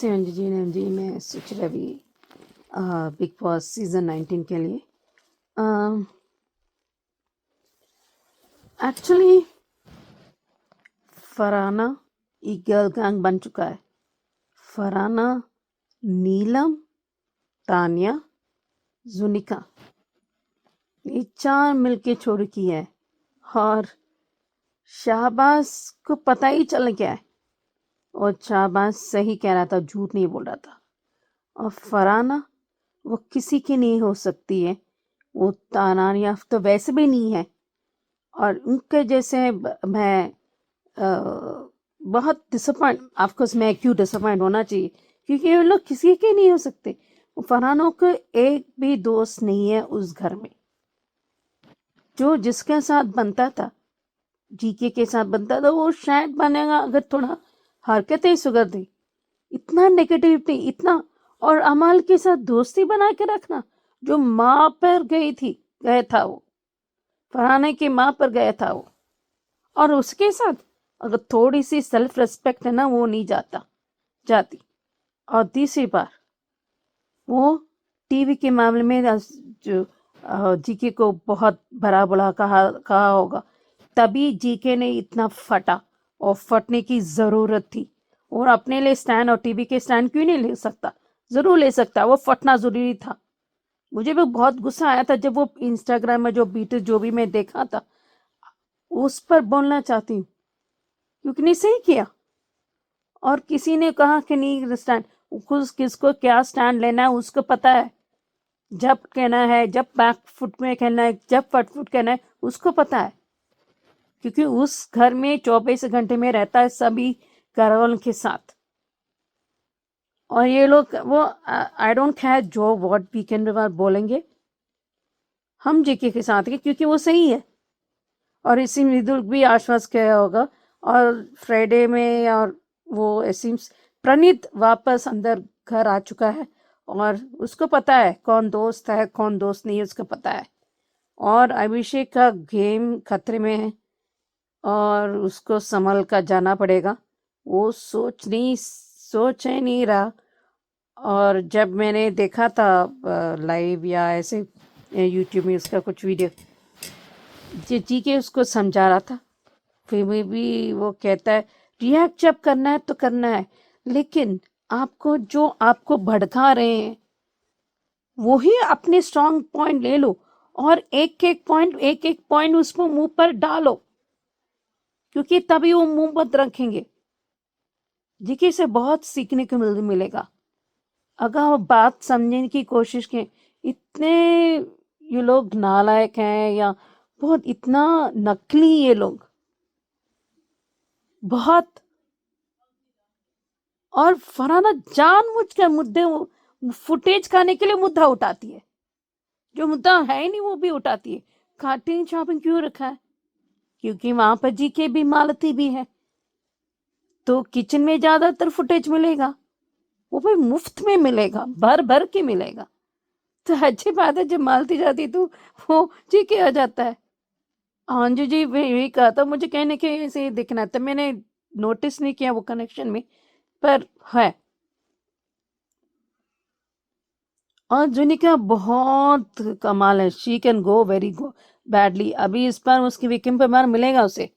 नमस्ते अंजू जी। ने जी मैं सोच रहा अभी बिग बॉस सीज़न 19 के लिए एक्चुअली फरहाना एक गर्ल गैंग बन चुका है। फरहाना, नीलम, तानिया, जुनिका, ये 4 मिलके छोड़ की है। और शाहबाज को पता ही चल गया है, और शाहबाज सही कह रहा था, झूठ नहीं बोल रहा था। और फरहाना वो किसी की नहीं हो सकती है, वो तानानिया तो वैसे भी नहीं है। और उनके जैसे मैं बहुत डिसअपॉइंट, ऑफकोर्स मैं क्यों डिसअपॉइंट होना चाहिए, क्योंकि ये लोग किसी के नहीं हो सकते। फरहानों को एक भी दोस्त नहीं है उस घर में। जो जिसके साथ बनता था, जीके के साथ बनता था, वो शायद बनेगा अगर थोड़ा हरकतें सुधर दी। इतना नेगेटिविटी, इतना। और अमाल के साथ दोस्ती बना के रखना, जो माँ पर गया था वो, फरहाना की माँ पर गया था वो। और उसके साथ अगर थोड़ी सी सेल्फ रिस्पेक्ट है ना, वो नहीं जाती। और तीसरी बार वो टीवी के मामले में जो जीके को बहुत भरा बुरा कहा होगा, तभी जीके ने इतना फटा, और फटने की जरूरत थी। और अपने लिए स्टैंड और टीवी के स्टैंड क्यों नहीं ले सकता? जरूर ले सकता, वो फटना जरूरी था। मुझे भी बहुत गुस्सा आया था जब वो इंस्टाग्राम में जो बीट जो भी मैं देखा था, उस पर बोलना चाहती हूँ, क्योंकि नहीं सही किया। और किसी ने कहा कि नहीं स्टैंड, किसको क्या स्टैंड लेना है उसको पता है। जब कहना है, जब बैक फुट में कहना है, जब फ्रंट फुट कहना है, उसको पता है। क्योंकि उस घर में 24 घंटे में रहता है सभी घरवालों के साथ। और ये लोग वो आई डोंट केयर जो व्हाट वीकेंड बोलेंगे, हम जेके के साथ हैं क्योंकि वो सही है। और इसी मृदुल भी आश्वास किया होगा। और फ्राइडे में, और वो ऐसी प्रणीत वापस अंदर घर आ चुका है, और उसको पता है कौन दोस्त है कौन दोस्त नहीं है, उसको पता है। और अभिषेक का गेम खतरे में है, और उसको संभल कर जाना पड़ेगा। वो सोच ही नहीं रहा। और जब मैंने देखा था लाइव या ऐसे यूट्यूब में उसका कुछ वीडियो, जी के उसको समझा रहा था, फिर भी वो कहता है रिएक्ट जब करना है तो करना है, लेकिन आपको जो आपको भड़का रहे हैं वही अपने स्ट्रॉन्ग पॉइंट ले लो, और एक एक पॉइंट उसको मुंह पर डालो, क्योंकि तभी वो मुंह बंद रखेंगे। जीके से बहुत सीखने को मिलेगा अगर वो बात समझने की कोशिश करें। इतने ये लोग नालायक हैं, या बहुत इतना नकली ये लोग, बहुत। और फरहाना जानबूझकर मुद्दे फुटेज खाने के लिए मुद्दा उठाती है, जो मुद्दा है ही नहीं वो भी उठाती है। कार्टिंग शॉपिंग क्यों रखा है? क्योंकि वहां पर जीके भी मालती भी है, तो किचन में ज्यादातर फुटेज मिलेगा, वो भी मुफ्त में मिलेगा, भर भर के मिलेगा। तो अच्छी बात है, जब मालती जाती तो वो जीके आ जाता है। अंजू जी यही कहा था, मुझे कहने के ऐसे ही दिखना था, मैंने नोटिस नहीं किया वो कनेक्शन में, पर है। और जुनिका बहुत कमाल है, she can go very go badly. अभी इस बार उसकी विकेम पे मार मिलेगा उसे,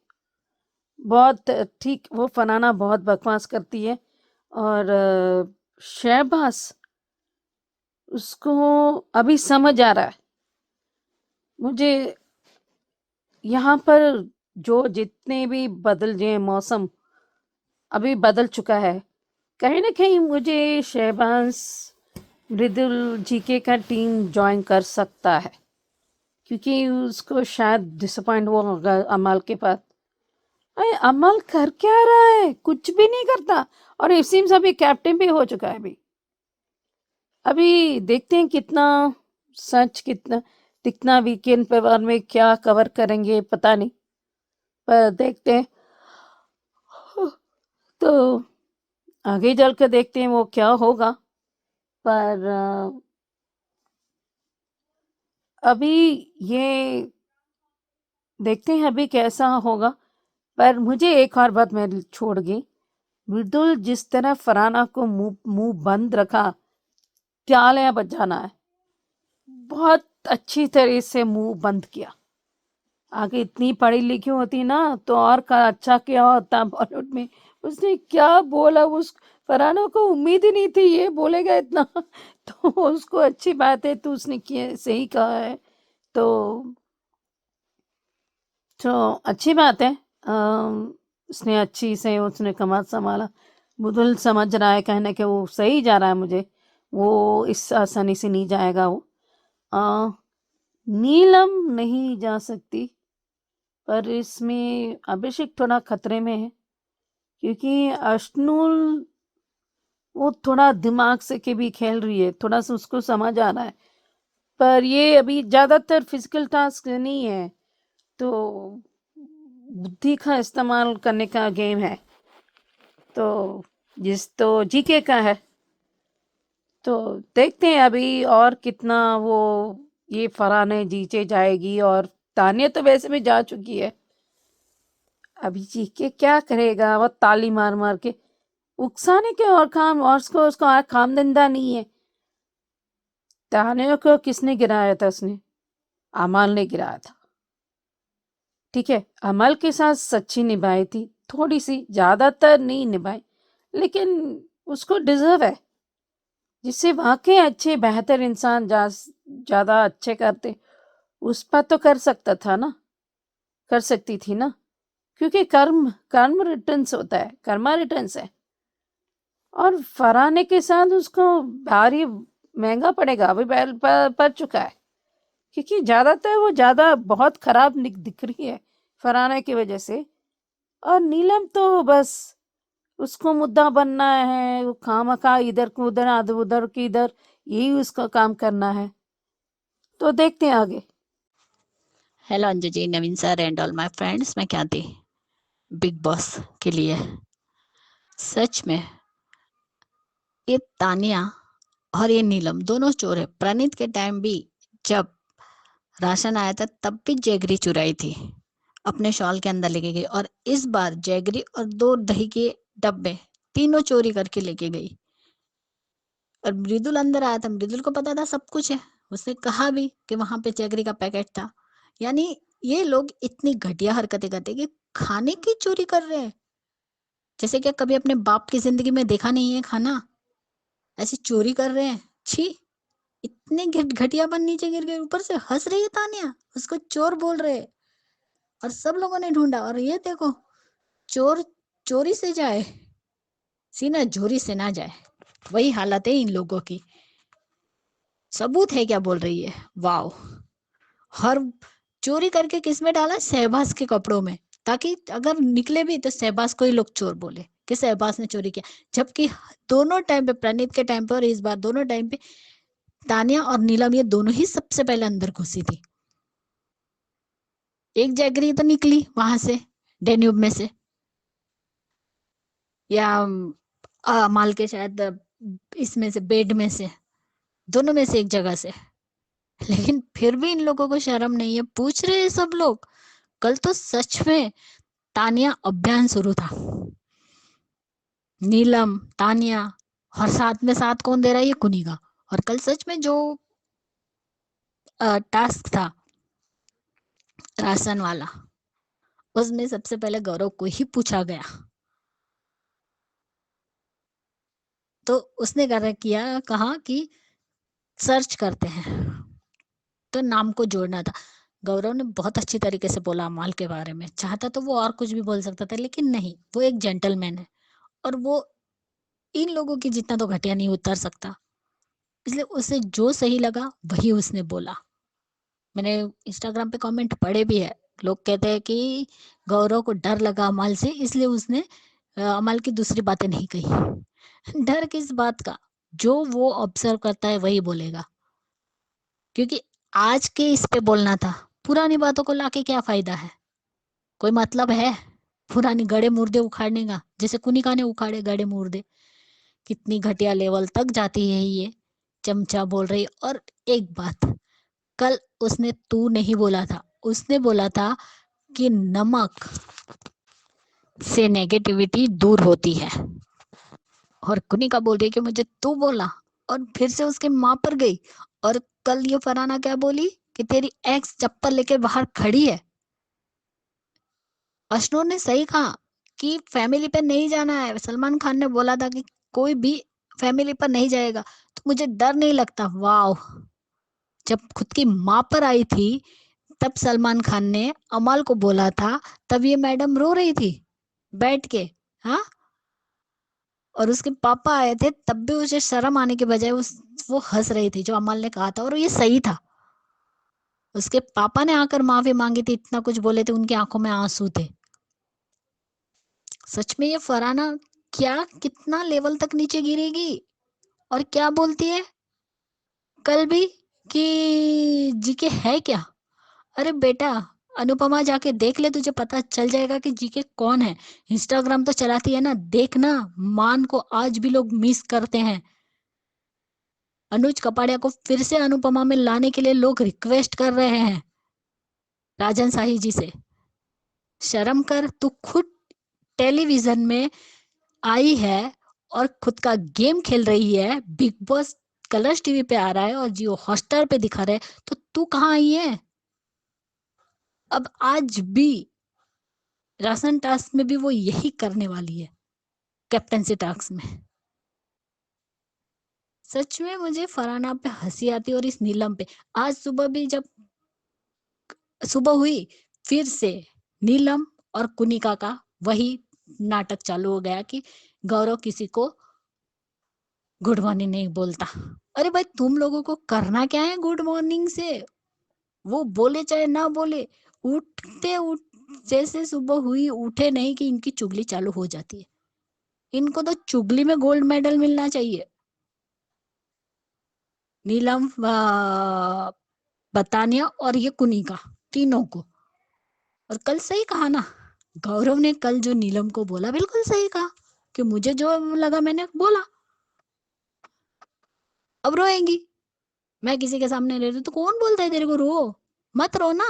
बहुत ठीक। वो फनाना बहुत बकवास करती है। और शहबाज, उसको अभी समझ आ रहा है। मुझे यहाँ पर जो जितने भी बदल गए मौसम, अभी बदल चुका है। कहीं ना कहीं मुझे शहबाज मृदुल जीके का टीम ज्वाइन कर सकता है, क्योंकि उसको शायद डिसअपॉइंट हुआ होगा अमल के पास। अरे अमल कर क्या रहा है? कुछ भी नहीं करता। और इट सीम्स अभी कैप्टन भी हो चुका है। अभी देखते हैं कितना सच, कितना वीकेंड पे में क्या कवर करेंगे, पता नहीं, पर देखते हैं। तो आगे चल कर देखते हैं वो क्या होगा। पर अभी ये देखते हैं अभी कैसा होगा। पर मुझे एक और बात मैं छोड़ गई, मृदुल जिस तरह फरहाना को मुंह मुंह बंद रखा, तालियां बजाना है, बहुत अच्छी तरह से मुंह बंद किया। आगे इतनी पढ़ी लिखी होती ना तो और अच्छा किया होता बॉलीवुड में। उसने क्या बोला, उस फरहाना को उम्मीद ही नहीं थी ये बोलेगा इतना। तो उसको अच्छी बात है, तो उसने किया, सही कहा है। तो अच्छी बात है। उसने अच्छी से उसने कमाल संभाला। मुदुल समझ रहा है कहने के वो सही जा रहा है, मुझे वो इस आसानी से नहीं जाएगा वो। नीलम नहीं जा सकती, पर इसमें अभिषेक थोड़ा खतरे में है, क्योंकि अश्नुल वो थोड़ा दिमाग से के भी खेल रही है, थोड़ा सा उसको समझ आ रहा है, पर ये अभी ज़्यादातर फिजिकल टास्क नहीं है, तो बुद्धि का इस्तेमाल करने का गेम है। तो जीके का है, तो देखते हैं अभी और कितना वो ये फरहान जीते जाएगी। और तानिया तो वैसे भी जा चुकी है, अभी जीके क्या करेगा, वो ताली मार मार के उकसाने के और काम, और उसको और काम धंधा नहीं है। तानिया को किसने गिराया था? उसने अमाल ने गिराया था। ठीक है, अमल के साथ सच्ची निभाई थी, थोड़ी सी, ज्यादातर नहीं निभाई, लेकिन उसको डिजर्व है। जिससे वाकई अच्छे बेहतर इंसान ज्यादा अच्छे करते, उस पर तो कर सकता था ना, कर सकती थी ना, क्योंकि कर्म कर्म रिटर्न्स होता है, कर्मा रिटर्न्स है। और फरहाने के साथ उसको भारी महंगा पड़ेगा, अभी पड़ चुका है, क्योंकि ज्यादातर वो ज्यादा बहुत खराब दिख रही है फरहाना की वजह से। और नीलम तो बस उसको मुद्दा बनना है, वो खामखा इधर को उधर, आधे उधर की इधर, यही उसका काम करना है। तो देखते हैं आगे। Hello Anju ji, Naveen sir and all my friends, मैं ख्याति बिग बॉस के लिए सच में ये तानिया और ये नीलम दोनों चोर है। प्रणीत के टाइम भी जब राशन आया था तब भी जैगरी चुराई थी, अपने शॉल के अंदर लेके गई। और इस बार जैगरी और 2 दही के डब्बे तीनों चोरी करके लेके गई। और मृदुल अंदर आया था, मृदुल को पता था सब कुछ है, उसने कहा भी कि वहां पे जैगरी का पैकेट था। यानी ये लोग इतनी घटिया हरकतें करते कि खाने की चोरी कर रहे हैं। जैसे क्या कभी अपने बाप की जिंदगी में देखा नहीं है खाना, ऐसी चोरी कर रहे हैं। छी, इतने घटियापन नीचे गिर गए। ऊपर से हंस रही है तानिया, उसको चोर बोल रहे। और सब लोगों ने ढूंढा, और ये देखो, चोर चोरी से जाए, सीना झोरी से ना जाए, वही हालत है इन लोगों की। सबूत है क्या बोल रही है, वाओ। हर चोरी करके किस में डाला? शहबाज के कपड़ों में, ताकि अगर निकले भी तो शहबाज को ही लोग चोर बोले कि शहबाज ने चोरी किया। जबकि दोनों टाइम पे, प्रणीत के टाइम पे और इस बार दोनों टाइम पे, तानिया और नीलम ये दोनों ही सबसे पहले अंदर घुसी थी। एक जैगरी तो निकली वहां से, डेन्यूब में से, या माल के शायद इसमें से, बेड में से, दोनों में से एक जगह से। लेकिन फिर भी इन लोगों को शर्म नहीं है, पूछ रहे हैं सब लोग। कल तो सच में तानिया अभियान शुरू था, नीलम, तानिया, और साथ में साथ कौन दे रहा है? ये कुनिका। और कल सच में जो टास्क था राशन वाला, उसमें सबसे पहले गौरव को ही पूछा गया। तो उसने कहा कि सर्च करते हैं, तो नाम को जोड़ना था। गौरव ने बहुत अच्छी तरीके से बोला अमाल के बारे में, चाहता तो वो और कुछ भी बोल सकता था, लेकिन नहीं, वो एक जेंटलमैन है और वो इन लोगों की जितना तो घटिया नहीं उतर सकता। इसलिए उसे जो सही लगा वही उसने बोला। मैंने इंस्टाग्राम पे कमेंट पढ़े भी है, लोग कहते हैं कि गौरव को डर लगा अमल से, इसलिए उसने अमल की दूसरी बातें नहीं कही। डर किस बात का? जो वो ऑब्जर्व करता है वही बोलेगा, क्योंकि आज के इस पे बोलना था, पुरानी बातों को लाके क्या फायदा है? कोई मतलब है पुरानी गड़े मुर्दे उखाड़ने का? जैसे कुनिका ने उखाड़े गड़े मुर्दे। कितनी घटिया लेवल तक जाती है ये चमचा बोल रही। और एक बात, कल उसने तू नहीं बोला था, उसने बोला था कि नमक से नेगेटिविटी दूर होती है। और कुनिका बोल रही है कि मुझे तू बोला, और फिर से उसके माँ पर गई। और कल ये फरहाना क्या बोली कि तेरी एक्स चप्पल लेके बाहर खड़ी है। अशनूर ने सही कहा कि फैमिली पे नहीं जाना है। सलमान खान ने बोला था कि कोई भी फैमिली पर नहीं जाएगा, तो मुझे डर नहीं लगता। वाह, जब खुद की माँ पर आई थी तब सलमान खान ने अमाल को बोला था, तब ये मैडम रो रही थी बैठ के। हाँ, और उसके पापा आए थे तब भी उसे शर्म आने के बजाय वो हंस रही थी, जो अमल ने कहा था, और ये सही था। उसके पापा ने आकर माफी मांगी थी, इतना कुछ बोले थे, उनकी आंखों में आंसू थे। सच में ये फरहाना क्या कितना लेवल तक नीचे गिरेगी। और क्या बोलती है कल भी कि जीके है क्या। अरे बेटा, अनुपमा जाके देख ले, तुझे पता चल जाएगा कि जीके कौन है। इंस्टाग्राम तो चलाती है ना, देखना। मान को आज भी लोग मिस करते हैं। अनुज कपाड़िया को फिर से अनुपमा में लाने के लिए लोग रिक्वेस्ट कर रहे हैं राजन शाही जी से। शर्म कर, तू खुद टेलीविजन में आई है और खुद का गेम खेल रही है। बिग बॉस कलर्स टीवी पे आ रहा है और जियो हॉटस्टार पे दिखा रहे है, तो तू कहाँ आई है। अब आज भी राशन टास्क में भी वो यही करने वाली है, कैप्टनसी टास्क में। सच में मुझे फरहाना पे हंसी आती है और इस नीलम पे। आज सुबह भी जब सुबह हुई, फिर से नीलम और कुनिका का वही नाटक चालू हो गया कि गौरव किसी को गुड मॉर्निंग नहीं बोलता। अरे भाई, तुम लोगों को करना क्या है गुड मॉर्निंग से। वो बोले चाहे ना बोले, उठते उठ जैसे सुबह हुई उठे नहीं कि इनकी चुगली चालू हो जाती है। इनको तो चुगली में गोल्ड मेडल मिलना चाहिए। नीलम, बतानिया और ये कुनिका, तीनों को। और कल सही कहा ना, गौरव ने कल जो नीलम को बोला बिल्कुल सही कहा कि मुझे जो लगा मैंने बोला। अब रोएंगी, मैं किसी के सामने ले रही हूँ तो कौन बोलता है तेरे को रो, मत रो ना।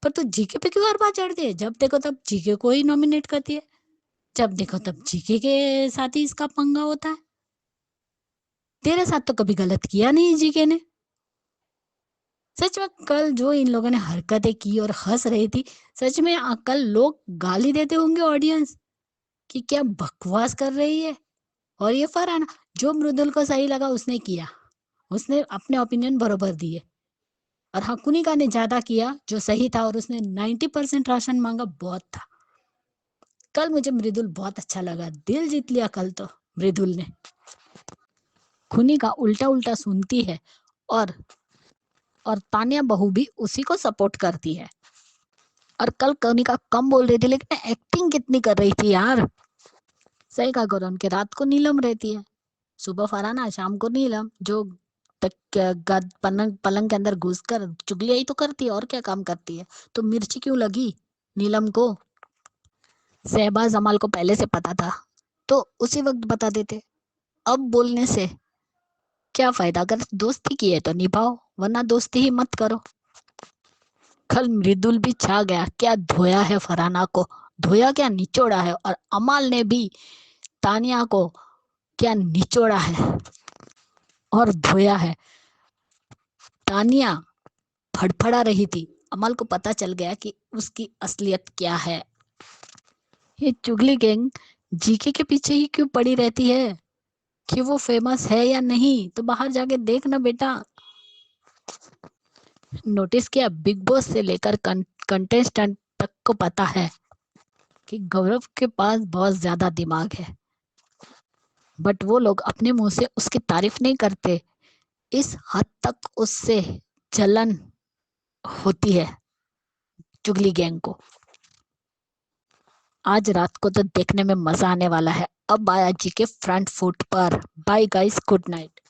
पर तू जीके पे क्यों हर बार चढ़ती है। जब देखो तब जीके को ही नॉमिनेट करती है, जब देखो तब जीके के साथ ही इसका पंगा होता है। तेरे साथ तो कभी गलत किया नहीं जीके ने। सच में कल जो इन लोगों ने हरकतें की और हंस रही थी, सच में कल लोग गाली देते होंगे ऑडियंस कि क्या बकवास कर रही है। और ये फरहाना, जो मृदुल को सही लगा उसने किया, उसने अपने ओपिनियन बरोबर दिए। और हाँ, कुनिका ने ज्यादा किया जो सही था, और उसने 90% राशन मांगा, बहुत था। कल मुझे मृदुल बहुत अच्छा लगा, दिल जीत लिया कल तो मृदुल ने। कुनिका उल्टा उल्टा सुनती है, और तानिया बहू भी उसी को सपोर्ट करती है। और कल कुनिका कम बोल रही थी, लेकिन एक्टिंग कितनी कर रही थी यार। सही कहा गौरव के, रात को नीलम रहती है, सुबह फरहाना, शाम को नीलम, जो पलंग के अंदर घुसकर चुगलियां ही तो करती है, और क्या काम करती है। तो मिर्ची क्यों लगी नीलम को। शहबाज अमाल को पहले से पता था तो उसी वक्त बता देते। अब बोलने से क्या फायदा, अगर दोस्ती की है तो निभाओ, वरना दोस्ती ही मत करो। कल मृदुल भी छा गया, क्या धोया है फरहाना को, धोया क्या निचोड़ा है। और अमाल ने भी तानिया को क्या निचोड़ा है और धोया है। तानिया फड़फड़ा रही थी, अमल को पता चल गया कि उसकी असलियत क्या है। ये चुगली गैंग जीके के पीछे ही क्यों पड़ी रहती है कि वो फेमस है या नहीं, तो बाहर जाके देखना बेटा। नोटिस किया, बिग बॉस से लेकर कंटेस्टेंट तक को पता है कि गौरव के पास बहुत ज्यादा दिमाग है, बट वो लोग अपने मुंह से उसकी तारीफ नहीं करते। इस हद तक उससे जलन होती है चुगली गैंग को। आज रात को तो देखने में मजा आने वाला है। अब आया जी के फ्रंट फुट पर। Bye guys, good night.